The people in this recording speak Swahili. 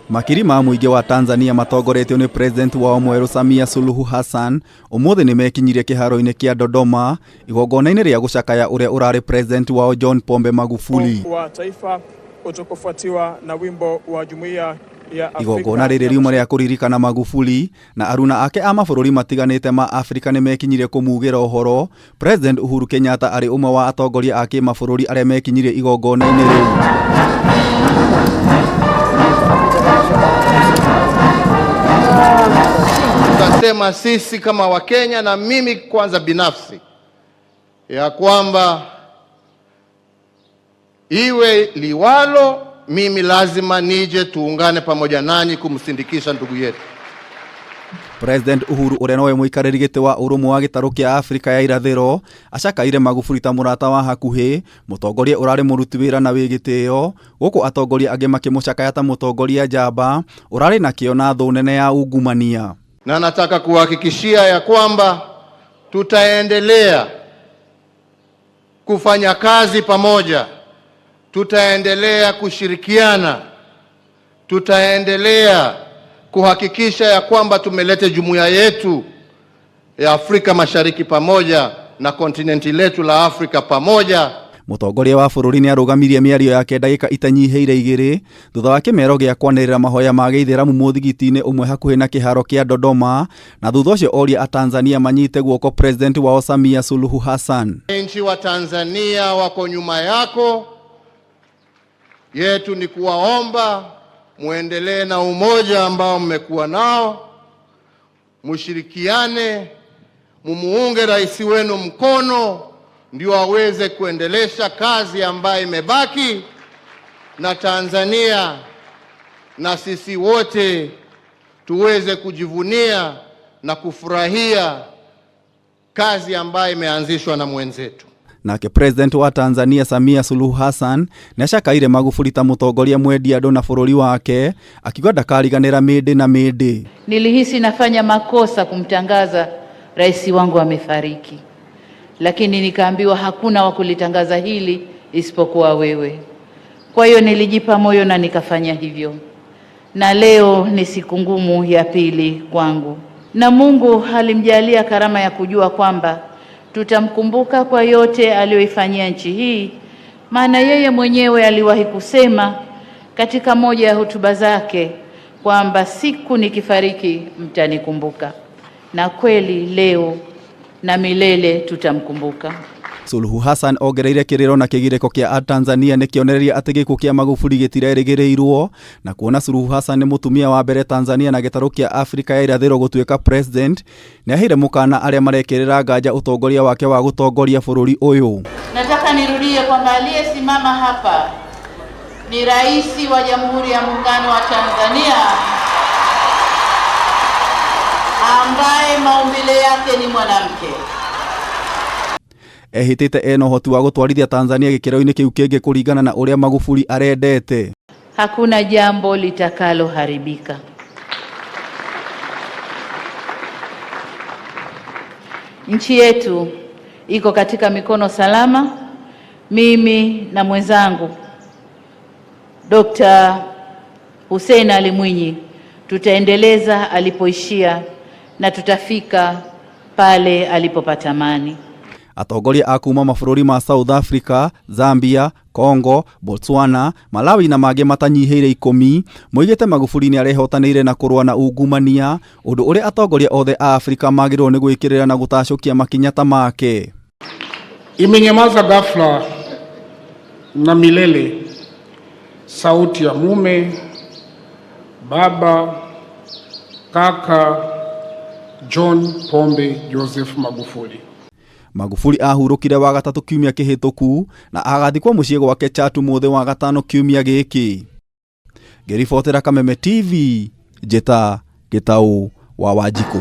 Makiri ma muingi wa Tanzania matongoretio ni President wao mweru Samia Suluhu Hassan umuthi ni mekinyirie kiharo-ini kia Dodoma igongona-ini ria gucakaya uria urari President wao John Pombe Magufuli wa taifa utakofuatiwa na wimbo wa Jumuiya ya Afrika. Igongona riri riuma ria kuririkana Magufuli na aruna ake a mabururi matiganite ma Afrika ni mekinyirie kumugira uhoro. President Uhuru Kenyatta ari umwe wa atongoria ake mabururi aria mekinyirie igongona-ini riu. Tutasema sisi kama Wakenya na mimi kwanza binafsi ya kwamba iwe liwalo, mimi lazima nije tuungane pamoja nanyi kumsindikisha ndugu yetu. President Uhuru uria nowe muikariri giti wa urumwe wa gitaru kia Afrika ya irathiro acakaire Magufuli ta murata wa hakuhi, mutongoria urari muruti wira na wigitio, guku atongoria angi makimucakaya ta mutongoria njamba urari na kio na thu nene ya ungumania. Na nataka kuhakikishia ya kwamba tutaendelea kufanya kazi pamoja, tutaendelea kushirikiana, tutaendelea kuhakikisha ya kwamba tumeleta jumuiya yetu ya Afrika Mashariki pamoja na kontinenti letu la Afrika pamoja. Mutongoria wa bururi ni arugamirie miario yake ndagika itanyiheire igiri thutha wa kimero gia kwanirira mahoya ma Gĩithĩramu muthigiti-ini umwe hakuhi na kiharo kia Dodoma, na thutha ucio oria a Tanzania manyite guoko President wao Samia Suluhu Hassan. Nchi wa Tanzania wako nyuma yako, yetu ni kuwaomba muendelee na umoja ambao mmekuwa nao, mushirikiane, mumuunge rais wenu mkono ndio aweze kuendelesha kazi ambayo imebaki, na Tanzania na sisi wote tuweze kujivunia na kufurahia kazi ambayo imeanzishwa na mwenzetu. Nake President wa Tanzania Samia Suluhu Hassan nashakaire Magufuli ta mutongoria mwendi andu na bururi wake akiuga ndakariganira mindi na mindi. Nilihisi nafanya makosa kumtangaza rais wangu amefariki, lakini nikaambiwa hakuna wa kulitangaza hili isipokuwa wewe. Kwa hiyo nilijipa moyo na nikafanya hivyo, na leo ni siku ngumu ya pili kwangu, na Mungu alimjalia karama ya kujua kwamba tutamkumbuka kwa yote aliyoifanyia nchi hii, maana yeye mwenyewe aliwahi kusema katika moja ya hotuba zake kwamba siku nikifariki mtanikumbuka, na kweli leo na milele tutamkumbuka. Suluhu Hassan ogereire kiriro na kigireko kia Tanzania ni kionereria ati gikuo kia Magufuli gitirerigiriirwo, na kuona Suluhu Hassan ni mutumia wa mbere Tanzania na gitaru kia Afrika ya irathiro gutuika president ni ahire mukana aria marekirira nganja utongoria wake wa gutongoria bururi uyu. Nataka nirudie kwamba aliyesimama hapa ni Rais wa Jamhuri ya Muungano wa Tanzania ambaye maumbile yake ni mwanamke. Ehitite eno hoti wa gutwarithia Tanzania gikiro-ini kiu kingi kuringana na uria Magufuli arendete. Hakuna jambo litakalo haribika. Nchi yetu iko katika mikono salama. Mimi na mwenzangu Dr. Hussein Ali Mwinyi tutaendeleza alipoishia na tutafika pale alipopata amani. Atongoria akuma mabururi ma South Africa, Zambia, Congo, Botswana, Malawi na mangĩ matanyiheire 10 moigĩte Magufuli ni arehotanĩire na kurua na ungumania, ũndũ ũrĩa atongoria othe a Afrika magĩrĩirwo nĩ gwĩkĩrĩra na gũtacũkia makinya ta make. Imenyamaza ghafla na milele sauti ya mume, baba, kaka John Pombe Joseph Magufuli. Magufuli ahurukire wa gatatu kiumia kihituku na agathikwo muciĩ gwake Chatu muthi wa gatano kiumia giki. Ngĩribotera Kameme TV, Njĩta Gĩtaũ wa Wanjikũ.